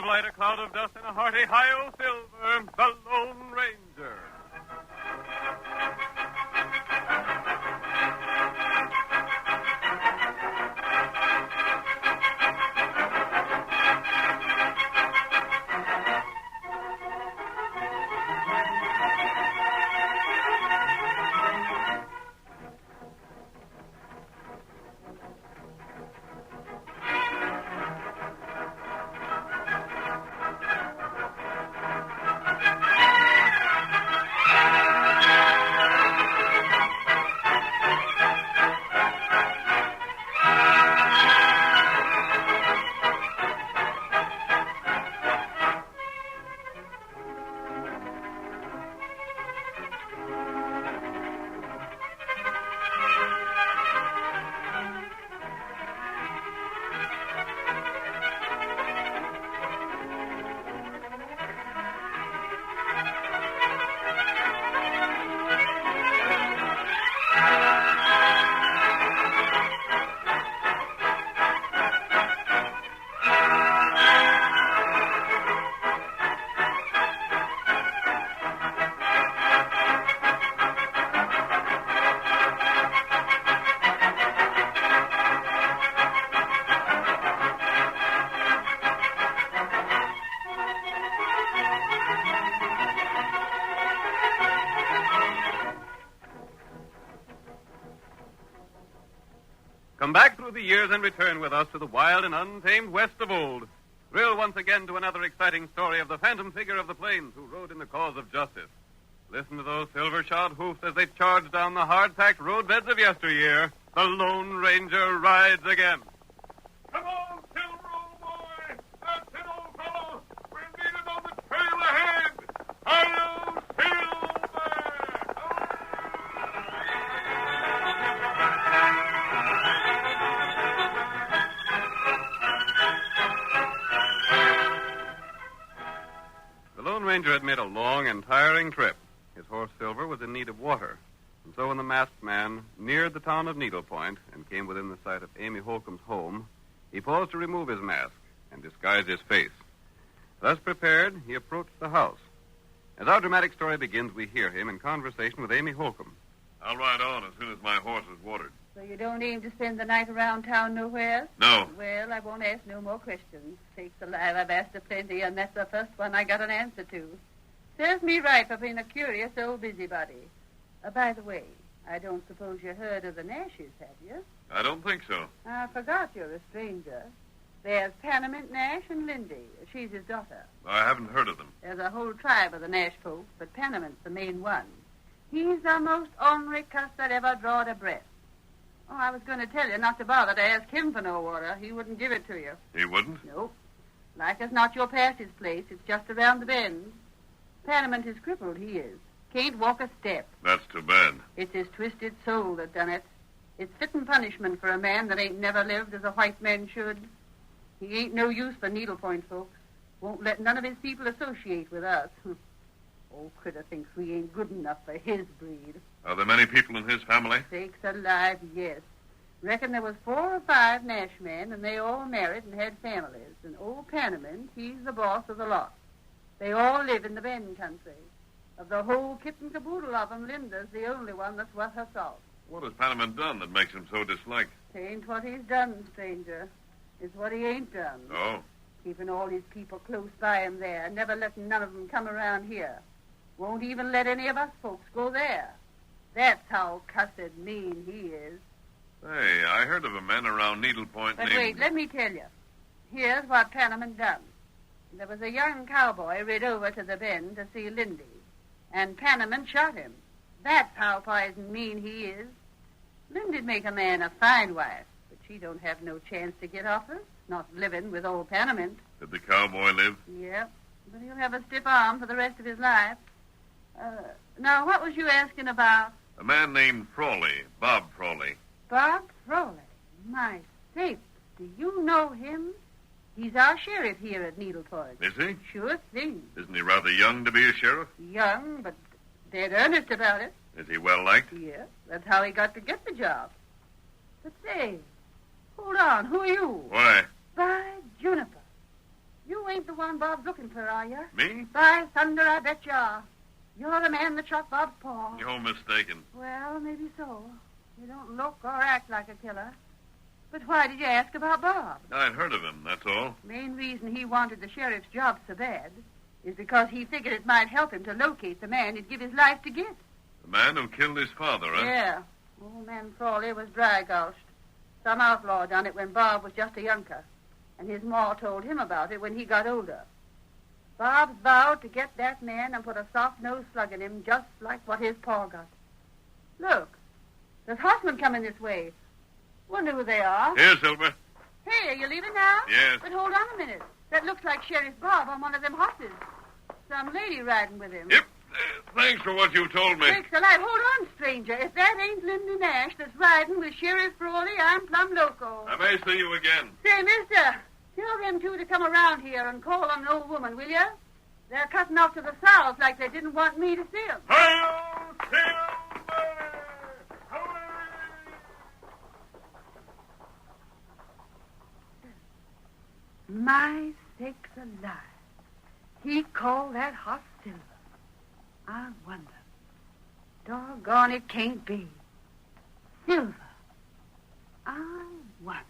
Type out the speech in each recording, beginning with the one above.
of light, a cloud of dust, and a hearty hi-yo silver, the Lone Ranger. Come back through the years and return with us to the wild and untamed West of old. Thrill once again to another exciting story of the phantom figure of the plains who rode in the cause of justice. Listen to those silver-shod hoofs as they charge down the hard-packed roadbeds of yesteryear. The Lone Ranger rides again. Come on, Silver, old boy! That's it, old fellow! We're needed on the trail ahead! Hi-yo, Silver! The Lone Ranger had made a long and tiring trip. His horse Silver was in need of water. And so when the masked man neared the town of Needle Point and came within the sight of Amy Holcomb's home, he paused to remove his mask and disguise his face. Thus prepared, he approached the house. As our dramatic story begins, we hear him in conversation with Amy Holcomb. I'll ride on as soon as my horse is watered. So you don't aim to spend the night around town nowhere? No. Well, I won't ask no more questions. Sakes alive, I've asked a plenty, and that's the first one I got an answer to. Serves me right for being a curious old busybody. By the way, I don't suppose you heard of the Nashes, have you? I don't think so. I forgot you're a stranger. There's Panamint, Nash, and Lindy. She's his daughter. I haven't heard of them. There's a whole tribe of the Nash folks, but Panamint's the main one. He's the most ornery cuss that ever drawed a breath. Oh, I was going to tell you not to bother to ask him for no water. He wouldn't give it to you. He wouldn't? Nope. Like as not, you'll pass his place. It's just around the bend. Panamint is crippled, he is. Can't walk a step. That's too bad. It's his twisted soul that done it. It's fitting punishment for a man that ain't never lived as a white man should. He ain't no use for Needle Point folks. Won't let none of his people associate with us. Old critter thinks we ain't good enough for his breed. Are there many people in his family? Sakes alive, yes. Reckon there was 4 or 5 Nash men, and they all married and had families. And old Panamint, he's the boss of the lot. They all live in the Bend country. Of the whole kit and caboodle of them, Linda's the only one that's worth her salt. What has Panamint done that makes him so disliked? It ain't what he's done, stranger. It's what he ain't done. Oh? Keeping all his people close by him there, never letting none of them come around here. Won't even let any of us folks go there. That's how cussed mean he is. Hey, I heard of a man around Needle Point But named... wait, let me tell you. Here's what Panamint done. There was a young cowboy rid over to the Bend to see Lindy, and Panamint shot him. That's how poison mean he is. Lindy'd make a man a fine wife, but she don't have no chance to get off her, not living with old Panamint. Did the cowboy live? Yep, but he'll have a stiff arm for the rest of his life. Now, what was you asking about? A man named Frawley, Bob Frawley. Bob Frawley. My sakes, do you know him? He's our sheriff here at Needle Point. Is he? Sure thing. Isn't he rather young to be a sheriff? Young, but dead earnest about it. Is he well liked? Yeah, that's how he got to get the job. But say, hold on, who are you? Why? By Juniper. You ain't the one Bob's looking for, are you? Me? By thunder, I bet you are. You're the man that shot Bob's paw. You're mistaken. Well, maybe so. You don't look or act like a killer. But why did you ask about Bob? I'd heard of him, that's all. Main reason he wanted the sheriff's job so bad is because he figured it might help him to locate the man he'd give his life to get. The man who killed his father, huh? Yeah. Old man Frawley was dry-gulched. Some outlaw done it when Bob was just a younker, and his ma told him about it when he got older. Bob's vowed to get that man and put a soft-nosed slug in him just like what his pa got. Look, there's horsemen coming this way. Wonder who they are. Here, Silver. Hey, are you leaving now? Yes. But hold on a minute. That looks like Sheriff Bob on one of them horses. Some lady riding with him. Yep. Thanks for what you told me. Sakes alive. Hold on, stranger. If that ain't Lindy Nash that's riding with Sheriff Frawley, I'm plumb loco. I may see you again. Say, mister, tell them two to come around here and call on the old woman, will you? They're cutting off to the south like they didn't want me to see them. Hi-yo, Silver! My sakes alive. He called that horse Silver. I wonder. Doggone, it can't be. Silver. I wonder.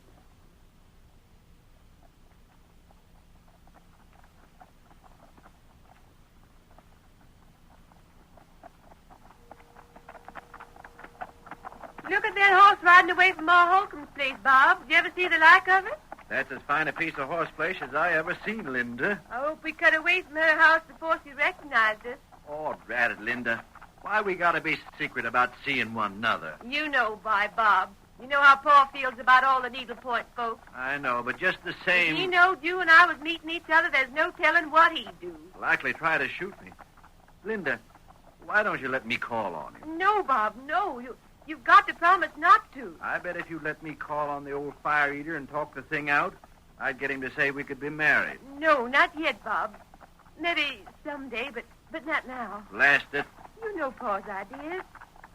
Look at that horse riding away from Ma Holcomb's place, Bob. Did you ever see the like of it? That's as fine a piece of horseflesh as I ever seen, Linda. I hope we cut away from her house before she recognized us. Oh, drat it, Linda. Why we gotta be secret about seeing one another? You know, Bob. You know how Pa feels about all the Needlepoint folks. I know, but just the If same... he knowed you and I was meeting each other, there's no telling what he'd do. Likely try to shoot me. Linda, why don't you let me call on him? No, Bob, no. You've got to promise not to. I bet if you let me call on the old fire eater and talk the thing out, I'd get him to say we could be married. No, not yet, Bob. Maybe someday, but not now. Blast it. You know Pa's ideas.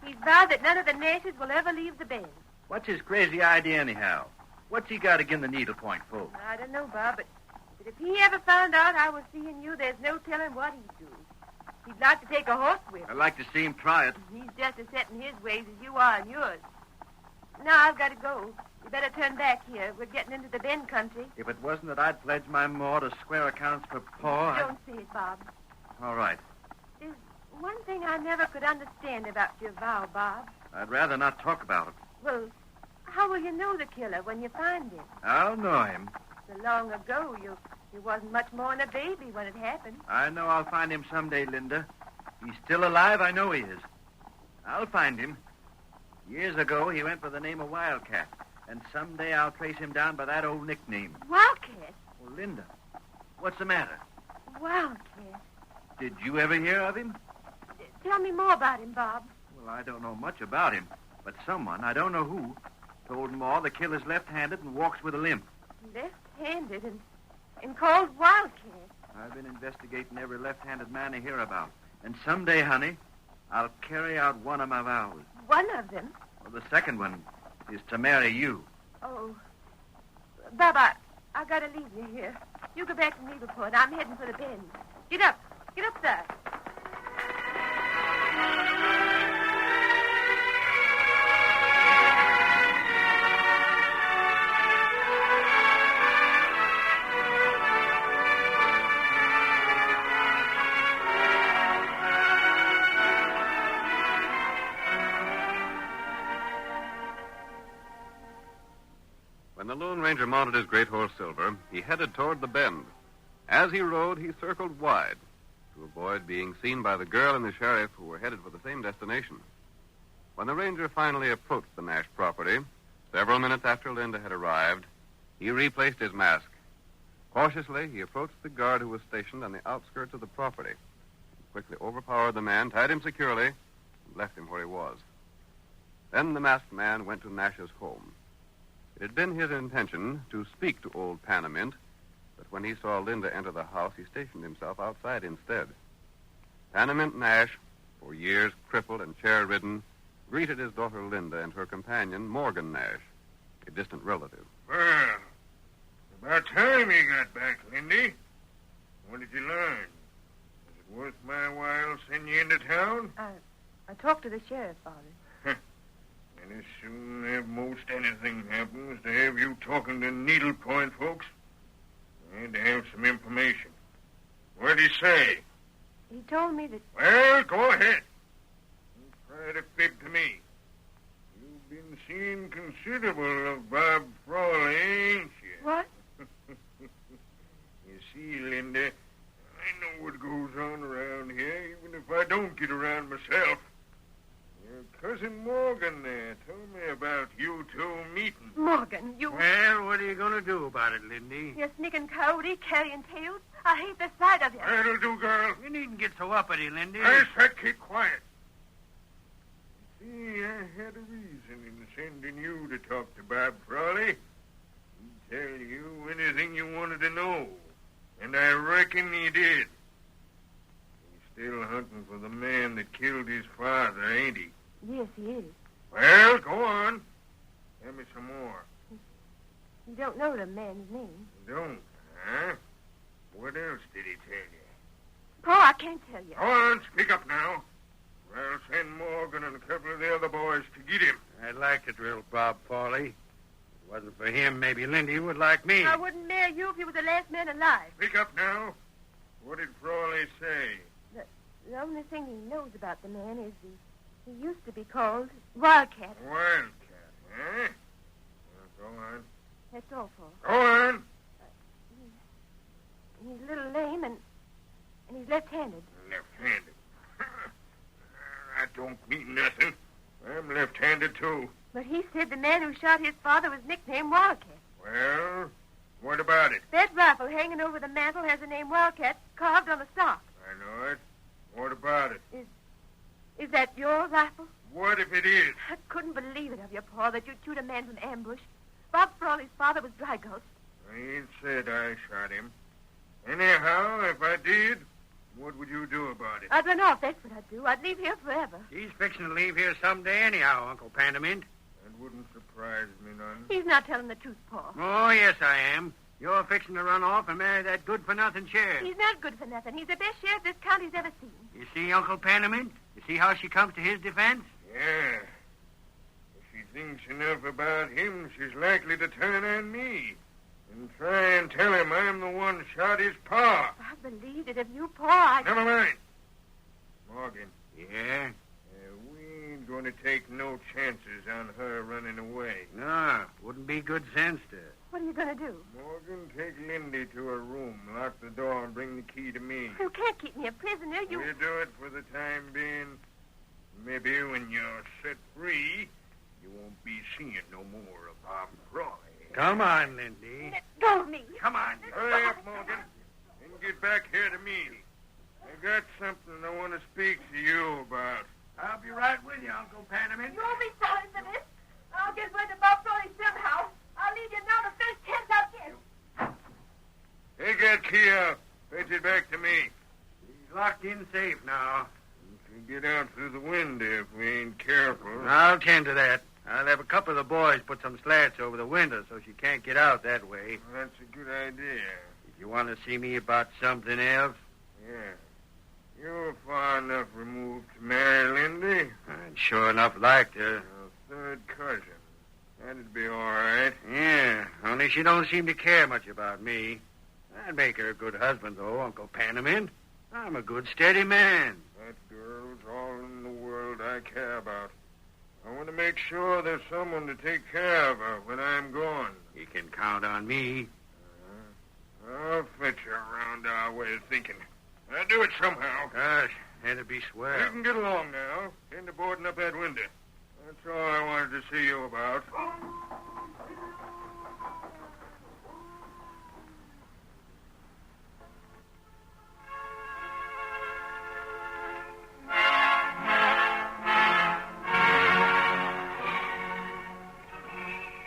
He's vowed that none of the Nashes will ever leave the bend. What's his crazy idea anyhow? What's he got against the Needlepoint folks? I don't know, Bob, but if he ever found out I was seeing you, there's no telling what he'd do. He'd like to take a horse with. I'd like to see him try it. He's just as set in his ways as you are in yours. Now I've got to go. You better turn back here. We're getting into the Bend country. If it wasn't that I'd pledged my maw to square accounts for Pa, Don't say it, Bob. All right. There's one thing I never could understand about your vow, Bob. I'd rather not talk about it. Well, how will you know the killer when you find him? I'll know him. So long ago, you wasn't much more than a baby when it happened. I know I'll find him someday, Linda. He's still alive, I know he is. I'll find him. Years ago, he went by the name of Wildcat. And someday I'll trace him down by that old nickname. Wildcat? Well, Linda, what's the matter? Wildcat. Did you ever hear of him? Tell me more about him, Bob. Well, I don't know much about him. But someone, I don't know who, told Ma the killer's left-handed and walks with a limp. Left-handed and called Wildcat. I've been investigating every left-handed man I hear about. And someday, honey, I'll carry out one of my vows. One of them? Well, the second one is to marry you. Oh. Bob, I gotta leave you here. You go back to Needleport. I'm heading for the Bend. Get up. Get up there. When the Lone Ranger mounted his great horse Silver, he headed toward the Bend. As he rode, he circled wide to avoid being seen by the girl and the sheriff who were headed for the same destination. When the ranger finally approached the Nash property, several minutes after Linda had arrived, he replaced his mask. Cautiously, he approached the guard who was stationed on the outskirts of the property. He quickly overpowered the man, tied him securely, and left him where he was. Then the masked man went to Nash's home. It had been his intention to speak to old Panamint, but when he saw Linda enter the house, he stationed himself outside instead. Panamint Nash, for years crippled and chair-ridden, greeted his daughter Linda and her companion, Morgan Nash, a distant relative. Well, about time you got back, Lindy. What did you learn? Is it worth my while sending you into town? I talked to the sheriff, Father. And as soon as most anything happens to have you talking to needlepoint folks, I had to have some information. What'd he say? He told me that... Well, go ahead. Don't try to fib to me. You've been seeing considerable of Bob Frawley, ain't you? What? You see, Linda, I know what goes on around here, even if I don't get around myself. Your cousin Morgan there told me about you two meeting. Morgan, you... Well, what are you going to do about it, Lindy? You sneaking coyote carrying tails. I hate the sight of you. That'll do, girl. You needn't get so uppity, Lindy. I said keep quiet. See, I had a reason in sending you to talk to Bob Frawley. He'd tell you anything you wanted to know. And I reckon he did. He's still hunting for the man that killed his father, ain't he? Yes, he is. Well, go on. Tell me some more. You don't know the man's name. Don't, huh? What else did he tell you? Pa, I can't tell you. Go on, speak up now. I'll send Morgan and a couple of the other boys to get him. I'd like to drill Bob Frawley. If it wasn't for him, maybe Lindy would like me. I wouldn't marry you if you were the last man alive. Speak up now. What did Frawley say? The only thing he knows about the man is he used to be called Wildcat. Wildcat, huh? Well, go on. That's all, Pa. Go on. He's a little lame and he's left-handed. Left-handed. That don't mean nothing. I'm left-handed, too. But he said the man who shot his father was nicknamed Wildcat. Well, what about it? That rifle hanging over the mantel has the name Wildcat carved on the stock. I know it. What about it? Is that your rifle? What if it is? I couldn't believe it of you, Paul, that you'd shoot a man from ambush. Bob Frawley's father was Dry Ghost. I ain't said I shot him. Anyhow, if I did, what would you do about it? I'd run off, that's what I'd do. I'd leave here forever. He's fixing to leave here someday anyhow, Uncle Panamint. That wouldn't surprise me none. He's not telling the truth, Paul. Oh, yes, I am. You're fixing to run off and marry that good-for-nothing sheriff. He's not good for nothing. He's the best sheriff this county's ever seen. You see, Uncle Panamint? You see how she comes to his defense? Yeah. If she thinks enough about him, she's likely to turn on me and try and tell him I'm the one shot his pa. I believed it of you, Paul. Never mind. Morgan, Yeah? we ain't going to take no chances on her running away. No, wouldn't be good sense to. What are you going to do? Morgan, take Lindy to her room, lock the door, and bring the key to me. You can't keep me a prisoner. You... We'll do it for the time being. Maybe when you're set free, you won't be seeing no more of Bob Frawley. Come on, Lindy. Let go of me. Come on. Hurry up, Morgan, and get back here to me. I got something I want to speak to you about. I'll be right with you, Uncle Panamint. You won't be sorry for this. I'll get rid of Bob Frawley somehow. I'll leave you now the first chance I'll get. Take that key out. Fetch it back to me. He's locked in safe now. We can get out through the window if we ain't careful. I'll tend to that. I'll have a couple of the boys put some slats over the window so she can't get out that way. That's a good idea. If you want to see me about something else? Yeah. You're far enough removed to marry Lindy. I'd sure enough like to. Your third cousin. That'd be all right. Yeah, only she don't seem to care much about me. I'd make her a good husband, though, Uncle Panamint. I'm a good, steady man. That girl's all in the world I care about. I want to make sure there's someone to take care of her when I'm gone. You can count on me. I'll fetch her around our way of thinking. I'll do it somehow. Gosh, that'd be You swell. can get along now. Tend to boarding up that window. That's all I wanted to see you about.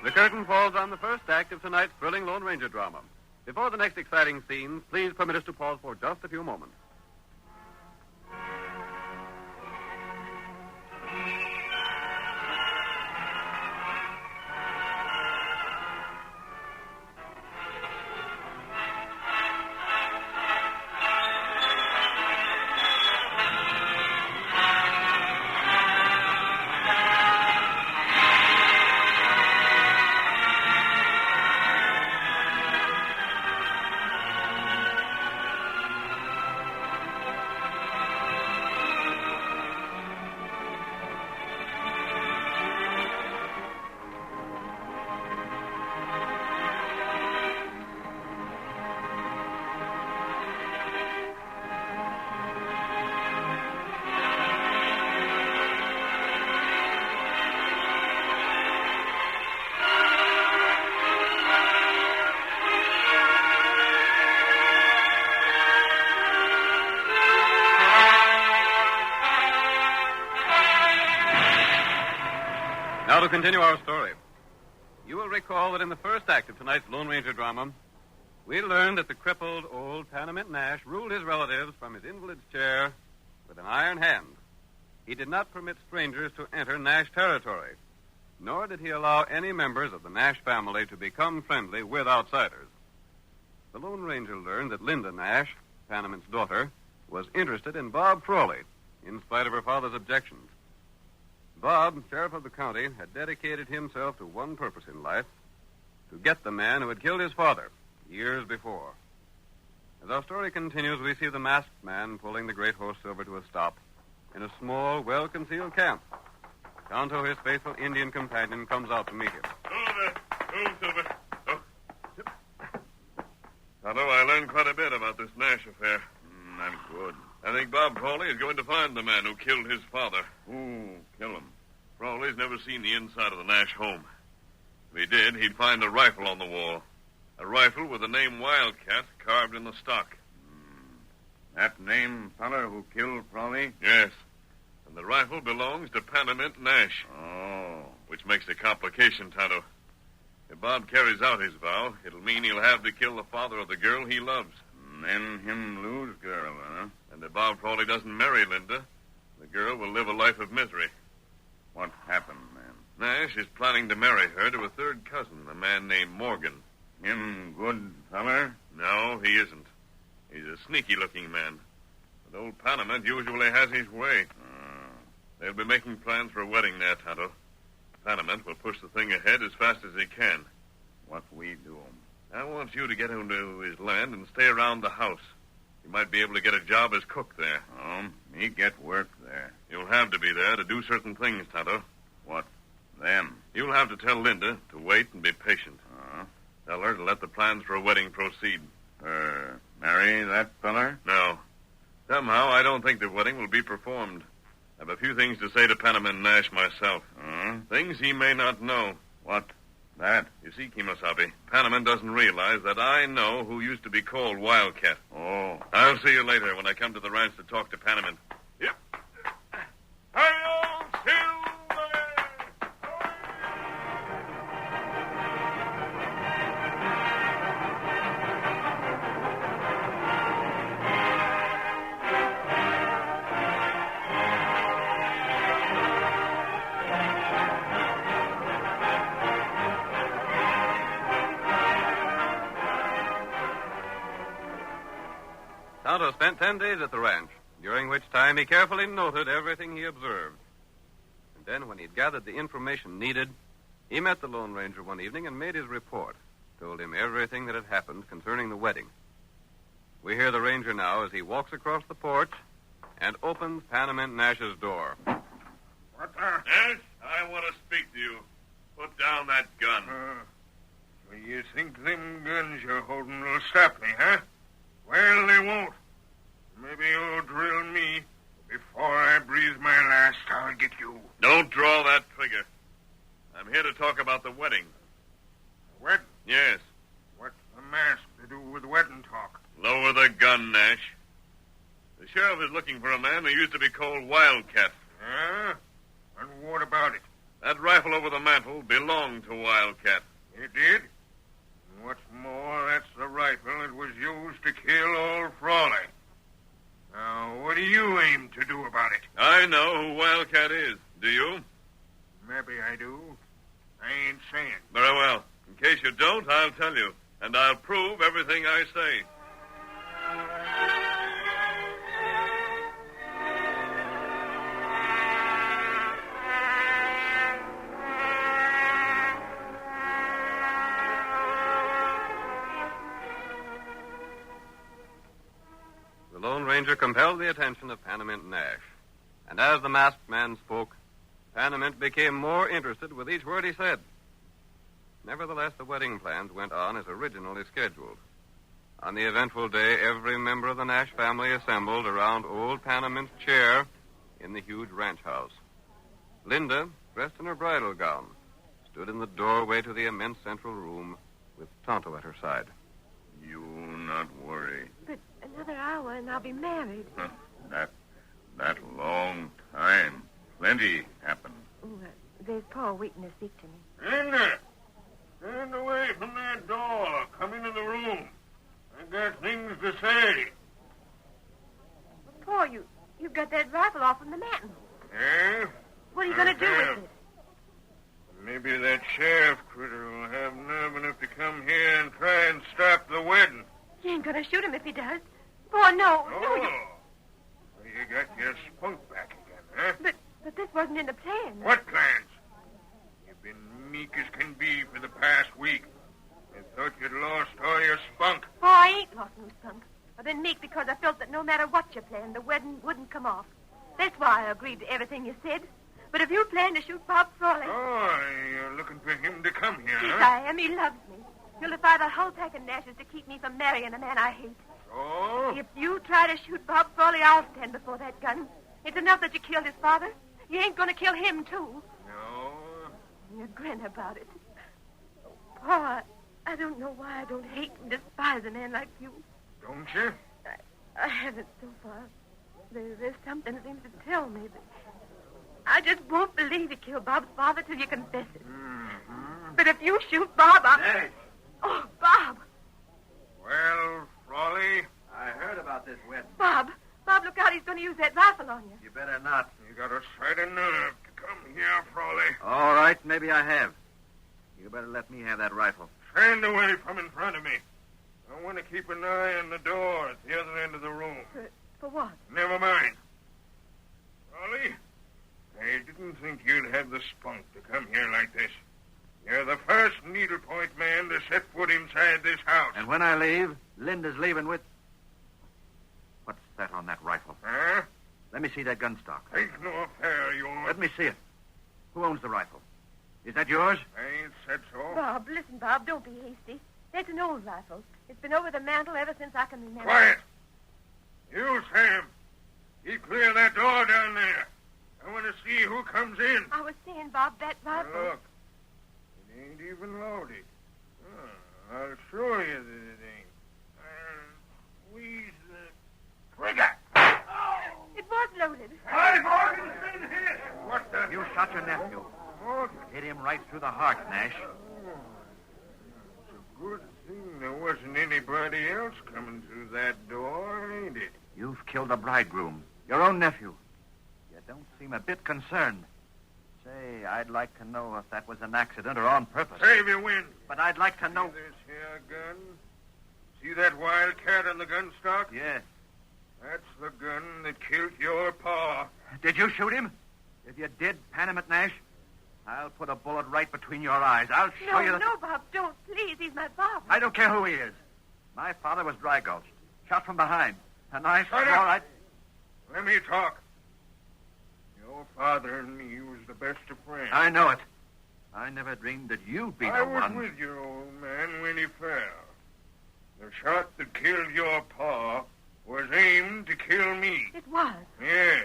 The curtain falls on the first act of tonight's thrilling Lone Ranger drama. Before the next exciting scenes, please permit us to pause for just a few moments. Now to continue our story. You will recall that in the first act of tonight's Lone Ranger drama, we learned that the crippled old Panamint Nash ruled his relatives from his invalid's chair with an iron hand. He did not permit strangers to enter Nash territory, nor did he allow any members of the Nash family to become friendly with outsiders. The Lone Ranger learned that Linda Nash, Panamint's daughter, was interested in Bob Frawley, in spite of her father's objections. Bob, sheriff of the county, had dedicated himself to one purpose in life, to get the man who had killed his father years before. As our story continues, we see the masked man pulling the great horse Silver to a stop in a small, well-concealed camp. Tonto, his faithful Indian companion, comes out to meet him. Oh, Silver. Oh. Tonto, I learned quite a bit about this Nash affair. I'm good. I think Bob Frawley is going to find the man who killed his father. Who killed him? Frawley's never seen the inside of the Nash home. If he did, he'd find a rifle on the wall. A rifle with the name Wildcat carved in the stock. That name feller who killed Frawley? Yes. And the rifle belongs to Panamint Nash. Oh. Which makes a complication, Tonto. If Bob carries out his vow, it'll mean he'll have to kill the father of the girl he loves. And then him lose girl, huh? And if Bob Frawley doesn't marry Linda, the girl will live a life of misery. What happened, man? Nash is planning to marry her to a third cousin, a man named Morgan. Him good feller? No, he isn't. He's a sneaky-looking man. But old Panamint usually has his way. They'll be making plans for a wedding there, Tonto. Panamint will push the thing ahead as fast as he can. What we do? I want you to get into his land and stay around the house. You might be able to get a job as cook there. Me get work there. You'll have to be there to do certain things, Tonto. What? Them? You'll have to tell Linda to wait and be patient. Tell her to let the plans for a wedding proceed. Marry that feller? No. Somehow, I don't think the wedding will be performed. I have a few things to say to Panamint Nash myself. Things he may not know. What? That? You see, Kemosabe, Panamint doesn't realize that I know who used to be called Wildcat. Oh. I'll see you later when I come to the ranch to talk to Panamint. Yep. Hi-yo, Silver! Tonto spent 10 days at the ranch, during which time he carefully noted everything he observed. And then, when he'd gathered the information needed, he met the Lone Ranger one evening and made his report, told him everything that had happened concerning the wedding. We hear the ranger now as he walks across the porch and opens Panamint Nash's door. What the? Nash, I want to speak to you. Put down that gun. So you think them guns you're holding will stop me, huh? Well, they won't. Maybe you'll drill me. Before I breathe my last, I'll get you. Don't draw that trigger. I'm here to talk about the wedding. Wedding? Yes. What's the mask to do with wedding talk? Lower the gun, Nash. The sheriff is looking for a man who used to be called Wildcat. Huh? And what about it? That rifle over the mantel belonged to Wildcat. It did? And what's more, that's the rifle that was used to kill old Frawley. Now, what do you aim to do about it? I know who Wildcat is. Do you? Maybe I do. I ain't saying. Very well. In case you don't, I'll tell you. And I'll prove everything I say. The Lone Ranger compelled the attention of Panamint Nash. And as the masked man spoke, Panamint became more interested with each word he said. Nevertheless, the wedding plans went on as originally scheduled. On the eventful day, every member of the Nash family assembled around old Panamint's chair in the huge ranch house. Linda, dressed in her bridal gown, stood in the doorway to the immense central room with Tonto at her side. You not worry. But another hour and I'll be married. That long time. Plenty happened. Oh, There's Paul waiting to speak to me. Linda, stand away from that door. Come into the room. I got things to say. Paul, you got that rifle off from the mountain. Yeah? What are you going to do with it? Maybe that sheriff critter will have nerve enough to come here and try and stop the wedding. You ain't going to shoot him if he does. Paul, no. Oh. No, Well, you got your spunk back again, huh? But this wasn't in the plan. What plans? You've been meek as can be for the past week. I thought you'd lost all your spunk. Paul, I ain't lost no spunk. I've been meek because I felt that no matter what you planned, the wedding wouldn't come off. That's why I agreed to everything you said. But if you plan to shoot Bob Frawley... Oh, you're looking for him to come here, Yes, huh? I am. He loves me. He'll defy the whole pack of Nashes to keep me from marrying a man I hate. So? If you try to shoot Bob Frawley, I'll stand before that gun. It's enough that you killed his father. You ain't going to kill him, too. No. You grin about it. Paul, I don't know why I don't hate and despise a man like you. Don't you? I haven't so far. There's something that seems to tell me that I just won't believe you killed Bob's father till you confess it. Mm-hmm. But if you shoot Bob, Nash, Oh, Bob! Well, Frawley, I heard about this wedding. Bob, look out. He's going to use that rifle on you. You better not. you got a sight of nerve to come here, Frawley. All right, maybe I have. You better let me have that rifle. Stand away from in front of me. I want to keep an eye on the door at the other end of the room. For what? Never mind. Frawley, I didn't think you'd have the spunk to come here like this. You're the first needlepoint man to set foot inside this house. And when I leave, Linda's leaving with... What's that on that rifle? Huh? Let me see that gun stock. Ain't no affair of yours. Let me see it. Who owns the rifle? Is that yours? I ain't said so. Bob, listen, Bob. Don't be hasty. That's an old rifle. It's been over the mantel ever since I can remember. Quiet. You, Sam. Keep clear of that door down there. I want to see who comes in. I was saying, Bob, that rifle... Look. It ain't even loaded. I'll show you that it ain't. Squeeze the trigger. It was loaded. Hey, Morgan, in here. What the... You shot your nephew. Morgan. Hit him right through the heart, Nash. It's a good thing there wasn't anybody else coming through that door, ain't it? You've killed a bridegroom. Your own nephew. You don't seem a bit concerned. Say, I'd like to know if that was an accident or on purpose. Save your wind. But I'd like to know... See this here gun? See that wildcat on the gun stock? Yes. That's the gun that killed your pa. Did you shoot him? If you did, Panamint Nash, I'll put a bullet right between your eyes. I'll show you that... No, Bob, don't. Please, he's my father. I don't care who he is. My father was dry gulched. Shot from behind. And I... Shut up. All right. Let me talk. Your father and me was the best of friends. I know it. I never dreamed that you'd be I the was one. with your old man when he fell. The shot that killed your pa was aimed to kill me. It was. Yeah.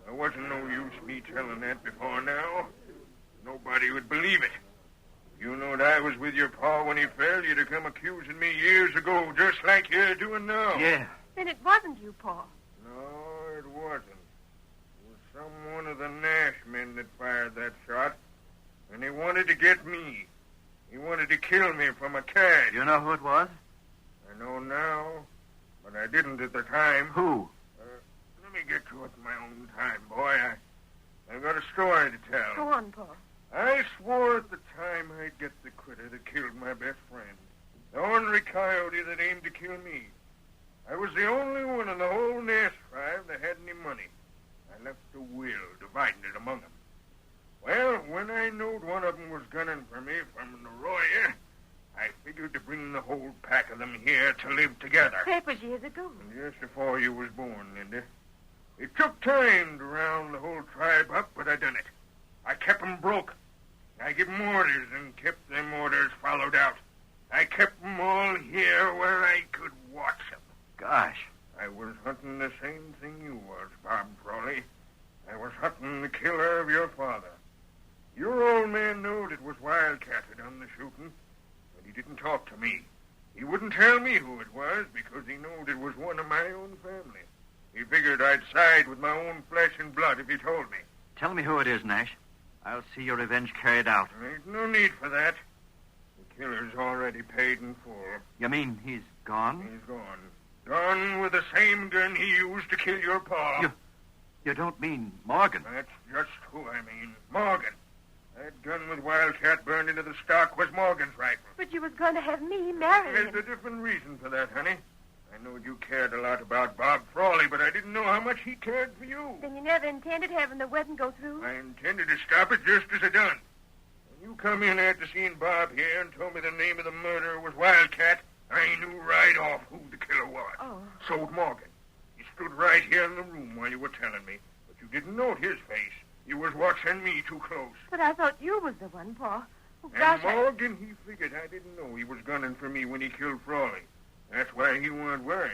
There wasn't no use me telling that before now. Nobody would believe it. You knowed I was with your pa when he fell, you'd have come accusing me years ago, just like you're doing now. Yeah. Then it wasn't you, Paul. No, it wasn't. It was some one of the Nash men that fired that shot. And he wanted to get me. He wanted to kill me for my cash. You know who it was? I know now, but I didn't at the time. Who? Let me get to it in my own time, boy. I've got a story to tell. Go on, Paul. I swore at the time I'd get the critter that killed my best friend. The ornery coyote that aimed to kill me. I was the only one in the whole Nash tribe that had any money. I left a will dividing it among them. Well, when I knowed one of them was gunning for me from an arroyo, I figured to bring the whole pack of them here to live together. That was years ago. Just before you was born, Linda. It took time to round the whole tribe up, but I done it. I kept 'em broke. I give 'em orders and kept them orders followed out. I kept 'em all here where I could watch 'em. Gosh. I was hunting the same thing you was, Bob Frawley. I was hunting the killer of your father. Your old man knowed it was Wildcat that done the shooting, but he didn't talk to me. He wouldn't tell me who it was because he knowed it was one of my own family. He figured I'd side with my own flesh and blood if he told me. Tell me who it is, Nash. I'll see your revenge carried out. There ain't no need for that. The killer's already paid in full. You mean he's gone? He's gone. Gone with the same gun he used to kill your pa. You don't mean Morgan? That's just who I mean. Morgan. That gun with Wildcat burned into the stock was Morgan's rifle. But you was going to have me marry him. There's a different reason for that, honey. I know you cared a lot about Bob Frawley, but I didn't know how much he cared for you. Then you never intended having the wedding go through? I intended to stop it just as I done. When you come in after seeing Bob here and told me the name of the murderer was Wildcat, I knew right off who the killer was. Oh. So'd Morgan. He stood right here in the room while you were telling me, but you didn't note his face. You was watching me too close. But I thought you was the one, Pa. Oh, And gosh, Morgan, he figured I didn't know he was gunning for me when he killed Frawley. That's why he weren't worrying.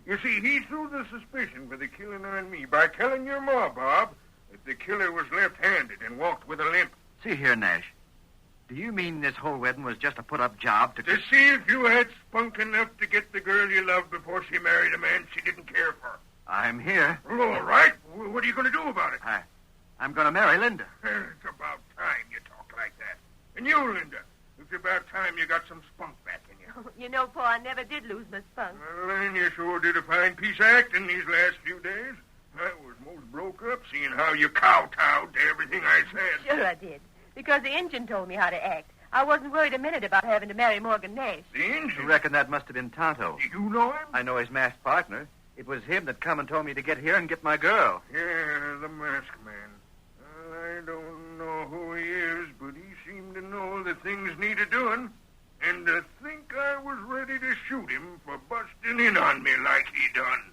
You see, he threw the suspicion for the killing on me by telling your ma, Bob, that the killer was left-handed and walked with a limp. See here, Nash. Do you mean this whole wedding was just a put-up job to... To see if you had spunk enough to get the girl you loved before she married a man she didn't care for. I'm here. Well, all right. What are you going to do about it? I'm going to marry Linda. It's about time you talk like that. And you, Linda, it's about time you got some spunk back in you. Oh, you know, Pa, I never did lose my spunk. Well, then you sure did a fine piece of acting these last few days. I was most broke up seeing how you kowtowed to everything I said. Sure I did. Because the engine told me how to act. I wasn't worried a minute about having to marry Morgan Nash. The engine? I reckon that must have been Tonto. Do you know him? I know his masked partner. It was him that come and told me to get here and get my girl. Yeah, the masked man. Well, I don't know who he is, but he seemed to know the things needed doing. And to think I was ready to shoot him for busting in on me like he done.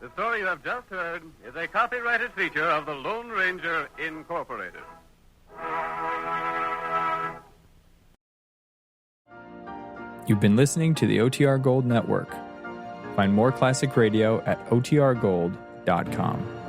The story you have just heard is a copyrighted feature of the Lone Ranger Incorporated. You've been listening to the OTR Gold Network. Find more classic radio at otrgold.com.